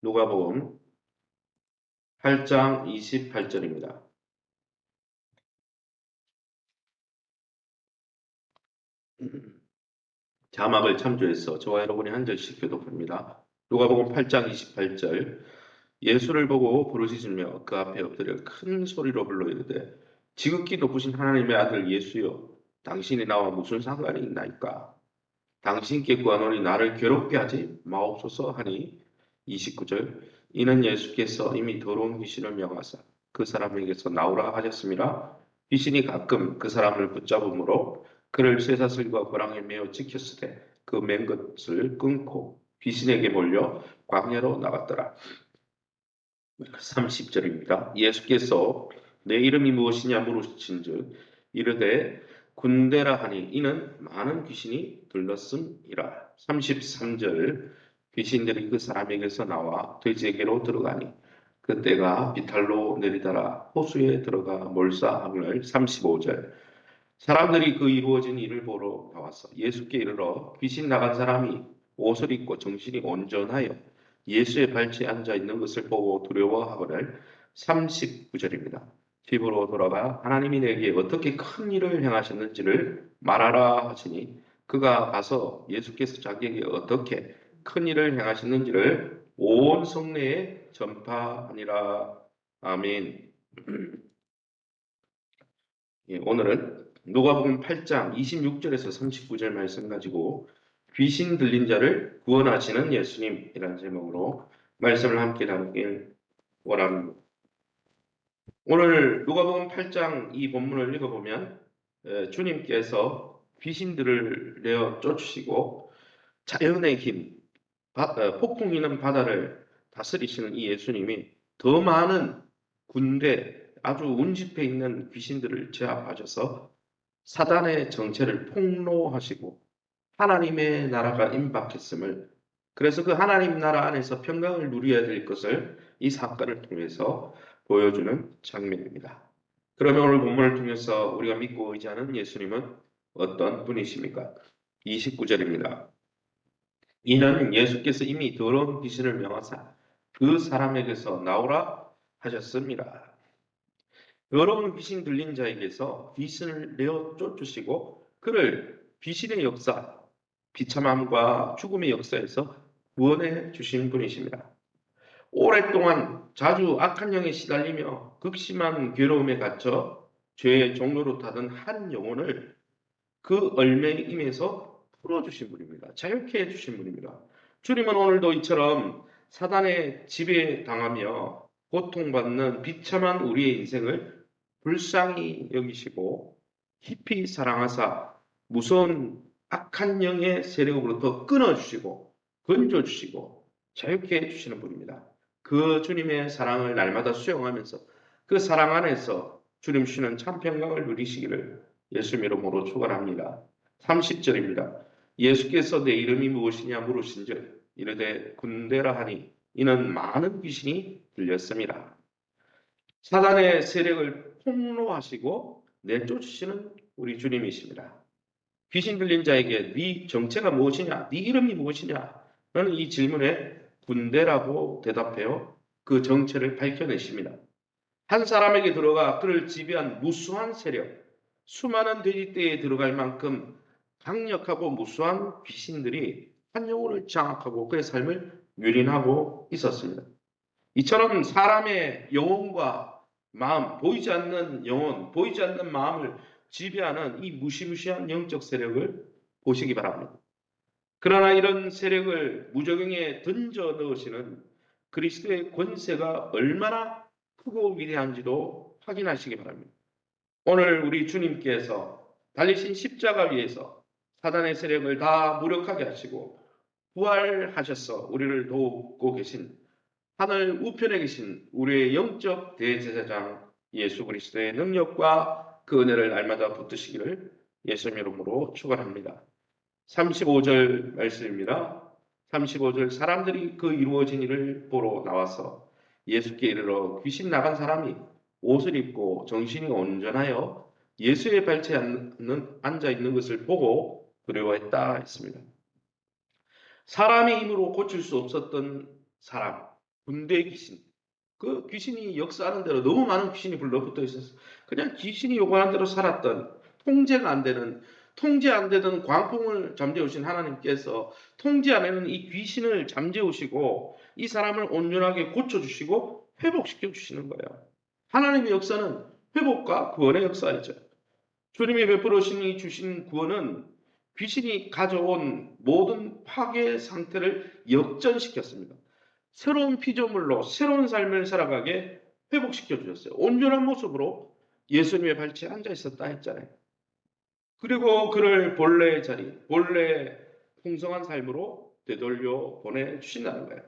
누가복음 8장 28절입니다. 자막을 참조해서 저와 여러분이 한 절씩 교독합니다. 누가복음 8장 28절 예수를 보고 부르짖으며 그 앞에 엎드려 큰 소리로 불러 이르되 지극히 높으신 하나님의 아들 예수여 당신이 나와 무슨 상관이 있나이까 당신께 구하노니 나를 괴롭게 하지 마옵소서 하니 29절 이는 예수께서 이미 더러운 귀신을 명하사 그 사람에게서 나오라 하셨습니다. 귀신이 가끔 그 사람을 붙잡음으로 그를 쇠사슬과 고랑에 매어 지켰으되 그 맨 것을 끊고 귀신에게 몰려 광야로 나갔더라. 30절입니다. 예수께서 내 이름이 무엇이냐 물으신즉 이르되 군대라 하니 이는 많은 귀신이 들렀음이라. 33절 귀신들이 그 사람에게서 나와 돼지에게로 들어가니 그때가 비탈로 내리다라 호수에 들어가 몰사하거늘. 35절 사람들이 그 이루어진 일을 보러 나왔어 예수께 이르러 귀신 나간 사람이 옷을 입고 정신이 온전하여 예수의 발치에 앉아 있는 것을 보고 두려워하거늘. 39절입니다. 집으로 돌아가 하나님이 내게 어떻게 큰 일을 행하셨는지를 말하라 하시니 그가 가서 예수께서 자기에게 어떻게 큰 일을 행하셨는지를 온 성내에 전파하니라. 아멘. 예, 오늘은 누가복음 8장 26절에서 39절 말씀 가지고 귀신 들린 자를 구원하시는 예수님이라는 제목으로 말씀을 함께 나누길 원합니다. 오늘 누가복음 8장 이 본문을 읽어보면 주님께서 귀신들을 내어 쫓으시고 자연의 힘, 폭풍 이는 바다를 다스리시는 이 예수님이 더 많은 군대, 아주 운집해 있는 귀신들을 제압하셔서 사단의 정체를 폭로하시고 하나님의 나라가 임박했음을, 그래서 그 하나님 나라 안에서 평강을 누려야 될 것을 이 사건을 통해서 보여주는 장면입니다. 그러면 오늘 본문을 통해서 우리가 믿고 의지하는 예수님은 어떤 분이십니까? 29절입니다. 이는 예수께서 이미 더러운 귀신을 명하사 그 사람에게서 나오라 하셨습니다. 더러운 귀신 들린 자에게서 귀신을 내어 쫓으시고 그를 귀신의 역사, 비참함과 죽음의 역사에서 구원해 주신 분이십니다. 오랫동안 자주 악한 영에 시달리며 극심한 괴로움에 갇혀 죄의 종로로 타던 한 영혼을 그 얼매의 임에서 풀어주신 분입니다. 자유케 해주신 분입니다. 주님은 오늘도 이처럼 사단의 지배에 당하며 고통받는 비참한 우리의 인생을 불쌍히 여기시고 깊이 사랑하사 무서운 악한 영의 세력으로부터 끊어주시고 건져주시고 자유케 해주시는 분입니다. 그 주님의 사랑을 날마다 수용하면서 그 사랑 안에서 주님 주시는 참 평강을 누리시기를 예수 이름으로 축원합니다. 30절입니다. 예수께서 내 이름이 무엇이냐 물으신즉 이르되 군대라 하니 이는 많은 귀신이 들렸습니다. 사단의 세력을 폭로하시고 내쫓으시는 우리 주님이십니다. 귀신 들린 자에게 네 정체가 무엇이냐, 네 이름이 무엇이냐 라는 이 질문에 군대라고 대답해요. 그 정체를 밝혀내십니다. 한 사람에게 들어가 그를 지배한 무수한 세력, 수많은 돼지떼에 들어갈 만큼 강력하고 무수한 귀신들이 한 영혼을 장악하고 그의 삶을 묘린하고 있었습니다. 이처럼 사람의 영혼과 마음, 보이지 않는 영혼, 보이지 않는 마음을 지배하는 이 무시무시한 영적 세력을 보시기 바랍니다. 그러나 이런 세력을 무적행에 던져 넣으시는 그리스도의 권세가 얼마나 크고 위대한지도 확인하시기 바랍니다. 오늘 우리 주님께서 달리신 십자가 위에서 사단의 세력을 다 무력하게 하시고 부활하셔서 우리를 돕고 계신 하늘 우편에 계신 우리의 영적 대제사장 예수 그리스도의 능력과 그 은혜를 날마다 붙드시기를 예수 이름으로 축원합니다. 35절 말씀입니다. 35절 사람들이 그 이루어진 일을 보러 나와서 예수께 이르러 귀신 나간 사람이 옷을 입고 정신이 온전하여 예수의 발치에 앉아 있는 것을 보고 두려워했다 했습니다. 사람의 힘으로 고칠 수 없었던 사람, 군대 귀신. 그 귀신이 역사하는 대로 너무 많은 귀신이 불러붙어 있었어. 그냥 귀신이 요구하는 대로 살았던 통제가 안 되는 통제 안 되던 광풍을 잠재우신 하나님께서 통제 안 되는 이 귀신을 잠재우시고 이 사람을 온전하게 고쳐주시고 회복시켜 주시는 거예요. 하나님의 역사는 회복과 구원의 역사이죠. 주님이 베풀어 주신 구원은 귀신이 가져온 모든 파괴 상태를 역전시켰습니다. 새로운 피조물로 새로운 삶을 살아가게 회복시켜 주셨어요. 온전한 모습으로 예수님의 발치에 앉아 있었다 했잖아요. 그리고 그를 본래의 자리, 본래 풍성한 삶으로 되돌려 보내주신다는 거예요.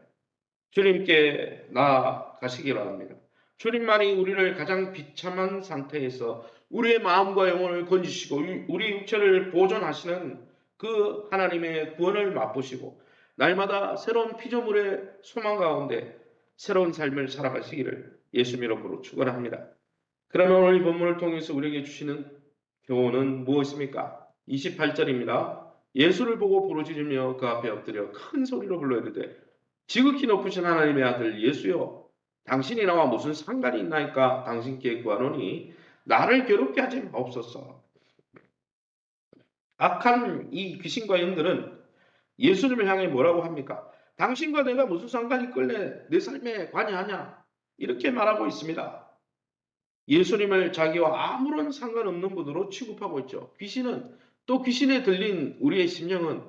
주님께 나아가시기 바랍니다. 주님만이 우리를 가장 비참한 상태에서 우리의 마음과 영혼을 건지시고 우리 육체를 보존하시는 그 하나님의 구원을 맛보시고 날마다 새로운 피조물의 소망 가운데 새로운 삶을 살아가시기를 예수 이름으로 축원합니다. 그러면 오늘 이 본문을 통해서 우리에게 주시는 교훈은 무엇입니까? 28절입니다. 예수를 보고 부르짖으며 그 앞에 엎드려 큰 소리로 불러 이르되 지극히 높으신 하나님의 아들 예수여, 당신이 나와 무슨 상관이 있나이까? 당신께 구하노니 나를 괴롭게 하지 마옵소서. 악한 이 귀신과 영들은 예수님을 향해 뭐라고 합니까? 당신과 내가 무슨 상관이 있길래 내 삶에 관여하냐? 이렇게 말하고 있습니다. 예수님을 자기와 아무런 상관없는 분으로 취급하고 있죠. 귀신은 또 귀신에 들린 우리의 심령은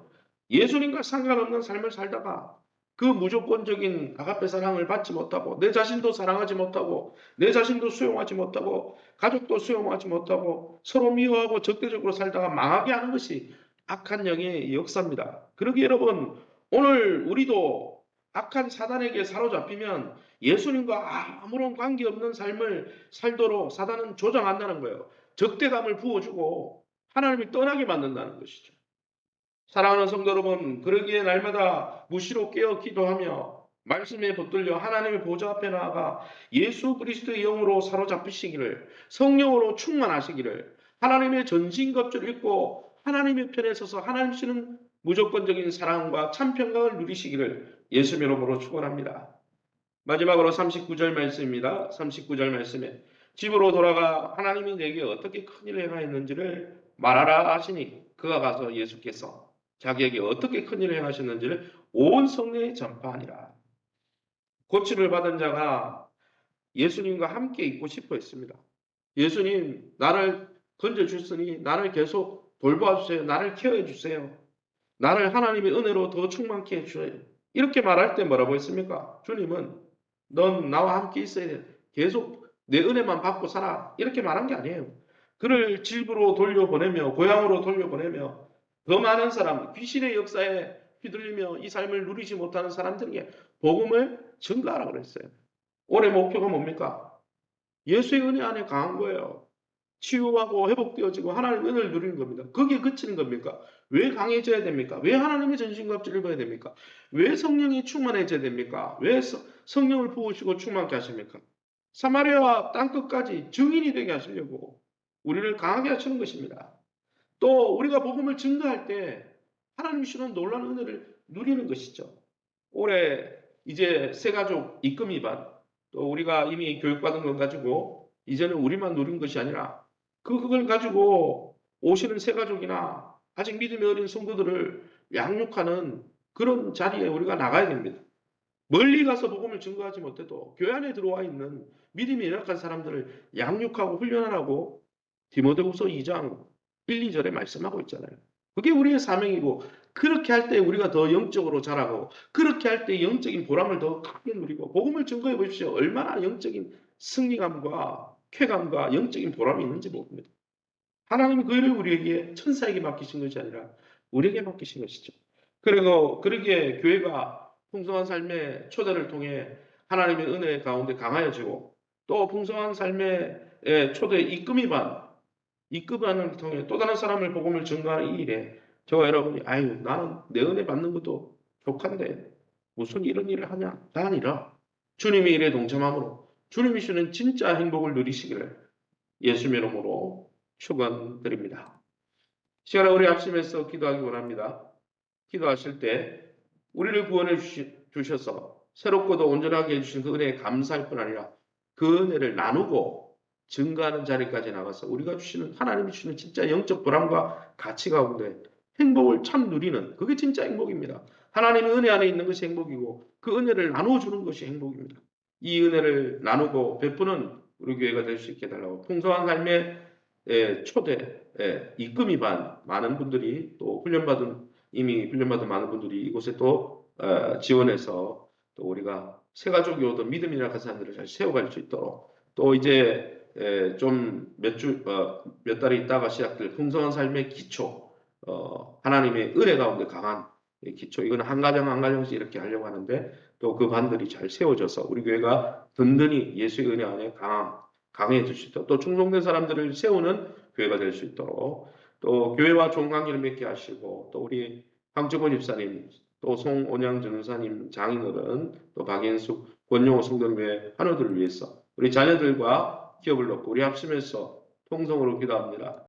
예수님과 상관없는 삶을 살다가 그 무조건적인 아가페 사랑을 받지 못하고 내 자신도 사랑하지 못하고 내 자신도 수용하지 못하고 가족도 수용하지 못하고 서로 미워하고 적대적으로 살다가 망하게 하는 것이 악한 영의 역사입니다. 그러기에 여러분 오늘 우리도 악한 사단에게 사로잡히면 예수님과 아무런 관계없는 삶을 살도록 사단은 조장한다는 거예요. 적대감을 부어주고 하나님이 떠나게 만든다는 것이죠. 사랑하는 성도 여러분, 그러기에 날마다 무시로 깨어 기도하며 말씀에 붙들려 하나님의 보좌 앞에 나아가 예수 그리스도의 영으로 사로잡히시기를, 성령으로 충만하시기를, 하나님의 전신갑주를 입고 하나님의 편에 서서 하나님 주시는 무조건적인 사랑과 참 평강을 누리시기를 예수 이름으로 축원합니다. 마지막으로 39절 말씀입니다. 39절 말씀에 집으로 돌아가 하나님이 내게 어떻게 큰일을 행하였는지를 말하라 하시니 그가 가서 예수께서 자기에게 어떻게 큰일을 행하셨는지를 온 성내에 전파하니라. 고침을 받은 자가 예수님과 함께 있고 싶어 했습니다. 예수님 나를 건져주셨으니 나를 계속 돌보아 주세요. 나를 케어해 주세요. 나를 하나님의 은혜로 더 충만케 해주세요. 이렇게 말할 때 뭐라고 했습니까? 주님은 넌 나와 함께 있어야 돼. 계속 내 은혜만 받고 살아. 이렇게 말한 게 아니에요. 그를 집으로 돌려보내며 고향으로 돌려보내며 더 많은 사람, 귀신의 역사에 휘둘리며 이 삶을 누리지 못하는 사람들에게 복음을 전가하라 그랬어요. 올해 목표가 뭡니까? 예수의 은혜 안에 강한 거예요. 치유하고 회복되어지고 하나님의 은혜를 누리는 겁니다. 거기에 그치는 겁니까? 왜 강해져야 됩니까? 왜 하나님의 전신갑주를 입어야 됩니까? 왜 성령이 충만해져야 됩니까? 왜 성령을 부으시고 충만케 하십니까? 사마리아 땅끝까지 증인이 되게 하시려고 우리를 강하게 하시는 것입니다. 또 우리가 복음을 증거할 때 하나님 주시는 놀라운 은혜를 누리는 것이죠. 올해 이제 새가족 입금 위반, 또 우리가 이미 교육받은 것 가지고 이제는 우리만 누린 것이 아니라 그걸 가지고 오시는 새가족이나 아직 믿음이 어린 성도들을 양육하는 그런 자리에 우리가 나가야 됩니다. 멀리 가서 복음을 증거하지 못해도 교회 안에 들어와 있는 믿음이 연약한 사람들을 양육하고 훈련하라고 디모데후서 2장 1, 2절에 말씀하고 있잖아요. 그게 우리의 사명이고 그렇게 할 때 우리가 더 영적으로 자라고 그렇게 할 때 영적인 보람을 더 크게 누리고 복음을 증거해 보십시오. 얼마나 영적인 승리감과 쾌감과 영적인 보람이 있는지 모릅니다. 하나님은 그 일을 우리에게 천사에게 맡기신 것이 아니라 우리에게 맡기신 것이죠. 그리고 그러기에 교회가 풍성한 삶의 초대를 통해 하나님의 은혜 가운데 강하여지고 또 풍성한 삶의 초대 이끌반을 통해 또 다른 사람을 복음을 증거하는 이 일에 저와 여러분이 아유 나는 내 은혜 받는 것도 족한데 무슨 이런 일을 하냐? 다 아니라 주님의 일에 동참함으로 주님이 주는 진짜 행복을 누리시기를 예수 이름으로 축원드립니다. 시간에 우리 합심해서 기도하기 원합니다. 기도하실 때 우리를 구원해 주셔서 새롭고도 온전하게 해주신 그 은혜에 감사할 뿐 아니라 그 은혜를 나누고 증거하는 자리까지 나가서 우리가 주시는 하나님이 주시는 진짜 영적 보람과 가치 가운데 행복을 참 누리는 그게 진짜 행복입니다. 하나님의 은혜 안에 있는 것이 행복이고 그 은혜를 나누어 주는 것이 행복입니다. 이 은혜를 나누고 베푸는 우리 교회가 될 수 있게 해달라고 풍성한 삶의 초대 이끌이 반 많은 분들이 또 이미 훈련받은 많은 분들이 이곳에 또 지원해서 또 우리가 새 가족이 오던 믿음이라는 가산들을 잘 세워갈 수 있도록 또 이제 좀 몇 달이 있다가 시작될 풍성한 삶의 기초 하나님의 은혜 가운데 강한 기초 이거는 한 가정 한 가정씩 이렇게 하려고 하는데 또 그 반들이 잘 세워져서 우리 교회가 든든히 예수의 은혜 안에 강해질 수 있도록 또 충성된 사람들을 세우는 교회가 될 수 있도록 또 교회와 좋은 관계를 맺게 하시고 또 우리 황정원 집사님 또 송온양 전사님 장인어른 또 박인숙 권용호 성도님의 환우들을 위해서 우리 자녀들과 기업을 놓고 우리 합심해서 통성으로 기도합니다.